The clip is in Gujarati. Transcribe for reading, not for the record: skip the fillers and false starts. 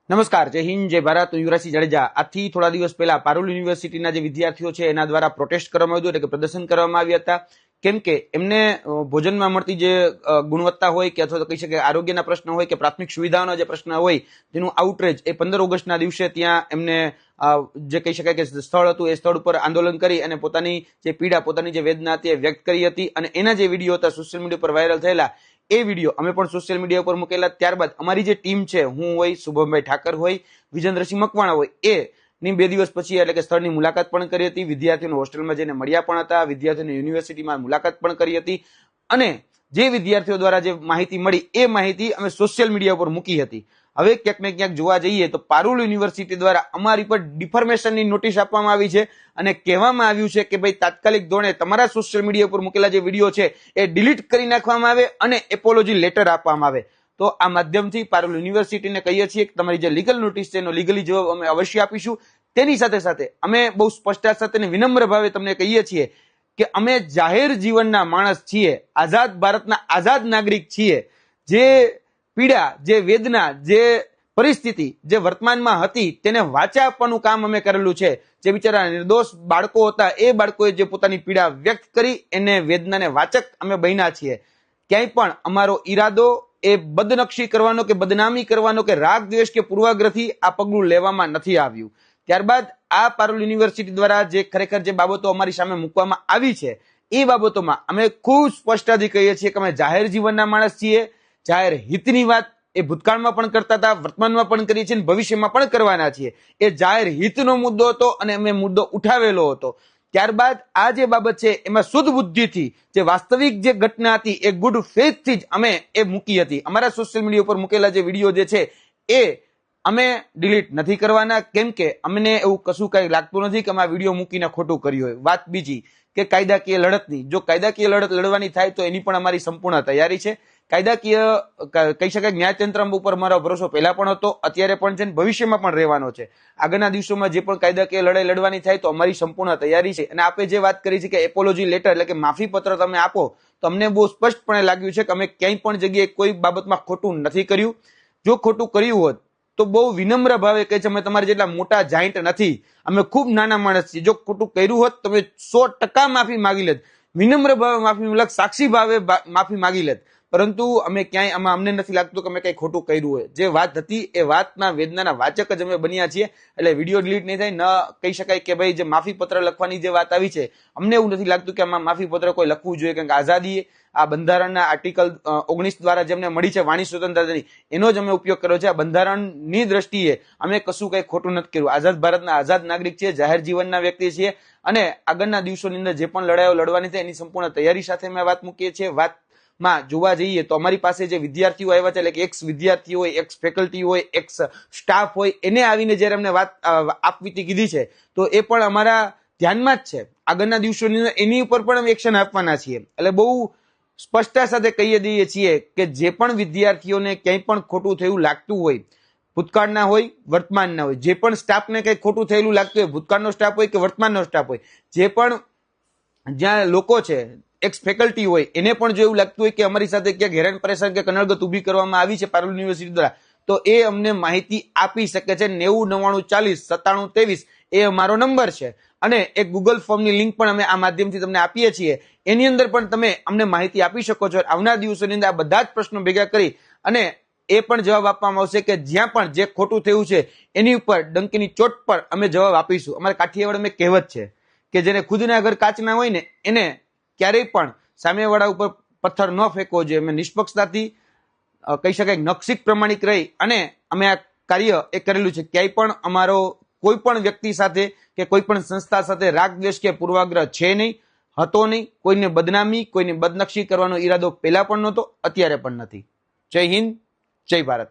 નમસ્કાર, જય હિન્દ, જય ભારત. હું યુવરાજસિંહ જાડેજા. આજથી થોડા દિવસ પહેલા પારુલ યુનિવર્સિટીના જે વિદ્યાર્થીઓ છે એના દ્વારા પ્રોટેસ્ટ કરવામાં આવ્યું, એટલે કે પ્રદર્શન કરવામાં આવ્યા હતા. કેમ કે એમને ભોજનમાં મળતી જે ગુણવત્તા હોય કે અથવા તો કહી શકાય આરોગ્યના પ્રશ્ન હોય કે પ્રાથમિક સુવિધાઓના જે પ્રશ્ન હોય તેનું આઉટરેજ એ 15 ઓગસ્ટના દિવસે ત્યાં એમને જે કહી શકાય કે સ્થળ હતું એ સ્થળ ઉપર આંદોલન કરી અને પોતાની જે પીડા, પોતાની જે વેદના હતી એ વ્યક્ત કરી હતી. અને એના જે વિડીયો હતા સોશિયલ મીડિયા પર વાયરલ થયેલા, એ વિડીયો અમે પણ સોશિયલ મીડિયા પર મૂકેલા. ત્યારબાદ અમારી જે ટીમ છે, હું હોય, શુભમભાઈ ઠાકર હોય, વિજેન્દ્રસિંહ મકવાણા હોય, એ ની 2 દિવસ પછી એટલે કે સ્થળની મુલાકાત પણ કરી હતી. વિદ્યાર્થીઓને હોસ્ટેલમાં જઈને મળ્યા પણ હતા, વિદ્યાર્થીઓને યુનિવર્સિટીમાં મુલાકાત પણ કરી હતી. અને જે વિદ્યાર્થીઓ દ્વારા જે માહિતી મળી એ માહિતી અમે સોશિયલ મીડિયા પર મૂકી હતી. હવે ક્યાંક ને ક્યાંક જોવા જઈએ તો પારુલ યુનિવર્સિટી દ્વારા અમારી પર ડિફર્મેશનની નોટિસ આપવામાં આવી છે અને કહેવામાં આવ્યું છે કે ભાઈ તાત્કાલિક ધોરણે તમારા સોશિયલ મીડિયા પર મૂકેલા જે વિડીયો છે એ ડિલીટ કરી નાખવામાં આવે અને એપોલોજી લેટર આપવામાં આવે. તો આ માધ્યમથી પારુલ યુનિવર્સિટીને કહીએ છીએ કે તમારી જે લીગલ નોટિસ છે એનો લીગલી જવાબ અમે અવશ્ય આપીશું. તેની સાથે સાથે અમે બહુ સ્પષ્ટતા સાથે વિનમ્ર ભાવે તમને કહીએ છીએ કે અમે જાહેર જીવનના માણસ છીએ, આઝાદ ભારતના આઝાદ નાગરિક છીએ. જે પીડા, જે વેદના, જે પરિસ્થિતિ જે વર્તમાનમાં હતી તેને વાચા આપવાનું કામ અમે કરેલું છે. જે બિચારા નિર્દોષ બાળકો હતા એ બાળકોએ જે પોતાની પીડા વ્યક્ત કરી એને વેદનાને વાચક અમે બન્યા છીએ. ક્યાંય પણ અમારો ઈરાદો એ બદનક્ષી કરવાનો કે બદનામી કરવાનો કે રાગ દ્વેષ કે પૂર્વાગ્રહથી આ પગલું લેવામાં નથી આવ્યું. ત્યારબાદ આ પારુલ યુનિવર્સિટી દ્વારા જે ખરેખર જે બાબતો અમારી સામે મૂકવામાં આવી છે એ બાબતોમાં અમે ખૂબ સ્પષ્ટતાથી કહીએ છીએ કે અમે જાહેર જીવનના માણસ છીએ. જાહેર હિતની વાત એ ભૂતકાળમાં પણ કરતા હતા, વર્તમાનમાં પણ કરીએ છીએ, ભવિષ્યમાં પણ કરવાના છીએ. એ જાહેર હિતનો મુદ્દો હતો અને અમે મુદ્દો ઉઠાવેલો હતો. ત્યારબાદ આ જે બાબત છે એમાં શુદ્ધ બુદ્ધિથી જે વાસ્તવિક જે ઘટના હતી એ ગુડ ફેથથી જ અમે એ મૂકી હતી. અમારા સોશિયલ મીડિયા ઉપર મૂકેલા જે વિડીયો જે છે એ અમે ડિલીટ નથી કરવાના, કેમ કે અમને એવું કશું કઈ લાગતું નથી કે અમે આ વિડીયો મૂકીને ખોટું કર્યું હોય. વાત બીજી કે કાયદાકીય લડતની, જો કાયદાકીય લડત લડવાની થાય તો એની પણ અમારી સંપૂર્ણ તૈયારી છે. કાયદાકીય કહી શકાય ન્યાયતંત્ર ઉપર મારો ભરોસો પહેલા પણ હતો, અત્યારે પણ છે, ભવિષ્યમાં પણ રહેવાનો છે. આગળના દિવસોમાં જે પણ કાયદાકીય લડાઈ લડવાની થાય તો અમારી સંપૂર્ણ તૈયારી છે. અને આપે જે વાત કરી છે કે એપોલોજી લેટર એટલે કે માફી પત્ર તમે આપો, તો અમને બહુ સ્પષ્ટપણે લાગ્યું છે કે અમે ક્યાંય પણ જગ્યાએ કોઈ બાબતમાં ખોટું નથી કર્યું. જો ખોટું કર્યું હોત તો બહુ વિનમ્ર ભાવે કહે છે અમે તમારા જેટલા મોટા જાયન્ટ નથી, અમે ખૂબ નાના માણસ છીએ. જો ખોટું કર્યું હોત તમે 100% માફી માગી લેત, વિનમ્ર ભાવે માફી માગી, સાક્ષી ભાવે માફી માગી લેત. પરંતુ અમે ક્યાંય અમને નથી લાગતું કે અમે કઈ ખોટું કર્યું હોય. જે વાત હતી એ વાતના વેદનાના વાચક જ અમે બન્યા છીએ. એટલે વિડીયો ડિલીટ નહીં થાય, ન કહી શકાય કે ભાઈ જે માફી પત્ર લખવાની જે વાત આવી છે, અમને એવું નથી લાગતું કે આમાં માફી પત્ર કોઈ લખવું જોઈએ. કારણ કે આઝાદી આ બંધારણના આર્ટિકલ 19 દ્વારા જેમને મળી છે વાણી સ્વતંત્રતાની, એનો જ અમે ઉપયોગ કર્યો છે. આ બંધારણની દ્રષ્ટિએ અમે કશું કઈ ખોટું નથી કર્યું. આઝાદ ભારતના આઝાદ નાગરિક છીએ, જાહેર જીવનના વ્યક્તિ છીએ અને આગળના દિવસોની અંદર જે પણ લડાઈઓ લડવાની છે એની સંપૂર્ણ તૈયારી સાથે અમે વાત મૂકીએ છીએ. વાતમાં જોવા જઈએ તો અમારી પાસે જે વિદ્યાર્થીઓ આવ્યા છે, એટલે કે એક્સ વિદ્યાર્થી હોય, એક્સ ફેકલ્ટી હોય, એક્સ સ્ટાફ હોય, એને આવીને જયારે અમને વાત આપવીતી કીધી છે તો એ પણ અમારા ધ્યાનમાં જ છે. આગળના દિવસોની અંદર એની ઉપર પણ અમે એક્શન આપવાના છીએ. એટલે બહુ સ્પષ્ટતા સાથે કહી દઈએ છીએ કે જે પણ વિદ્યાર્થીઓને ક્યાંય પણ ખોટું થયું લાગતું હોય, ભૂતકાળના હોય, વર્તમાનના હોય, જે પણ સ્ટાફને કંઈ ખોટું થયેલું લાગતું હોય, ભૂતકાળનો સ્ટાફ હોય કે વર્તમાનનો સ્ટાફ હોય, જે પણ જ્યાં લોકો છે, એક્સ ફેકલ્ટી હોય, એને પણ જો એવું લાગતું હોય કે અમારી સાથે ક્યાંક હેરાન પરેશાન કે કનડગત ઊભી કરવામાં આવી છે પારુલ યુનિવર્સિટી દ્વારા, તો એ અમને માહિતી આપી શકે છે. 90 99 40 97 23 એ અમારો નંબર છે. અને એક ગૂગલ ફોર્મની લિંક પણ અમે આ માધ્યમથી તમને આપીએ છીએ. એની અંદર પણ તમે અમને માહિતી આપી શકો છો. આવનાર દિવસોની અંદર આ બધા જ પ્રશ્નો ભેગા કરી અને એ પણ જવાબ આપવામાં આવશે કે જ્યાં પણ જે ખોટું થયું છે એની ઉપર ડંકીની ચોટ પર અમે જવાબ આપીશું. અમારે કાઠિયાવાડમાં એક કહેવત છે કે જેને ખુદના ઘર કાચના હોય ને એને ક્યારેય પણ સામેવાળા ઉપર પથ્થર ન ફેંકવો જોઈએ. અમે નિષ્પક્ષતાથી કહી શકાય નક્ષિક પ્રમાણિક રહી અને અમે આ કાર્ય એ કરેલું છે. ક્યાંય પણ અમારો કોઈ પણ વ્યક્તિ સાથે કે કોઈ પણ સંસ્થા સાથે રાગ દ્વેષ કે પૂર્વાગ્રહ છે નહીં, હતો નહીં. કોઈને બદનામી, કોઈને બદનક્ષી કરવાનો ઈરાદો પહેલા પણ નહોતો, અત્યારે પણ નથી. જય હિન્દ, જય ભારત.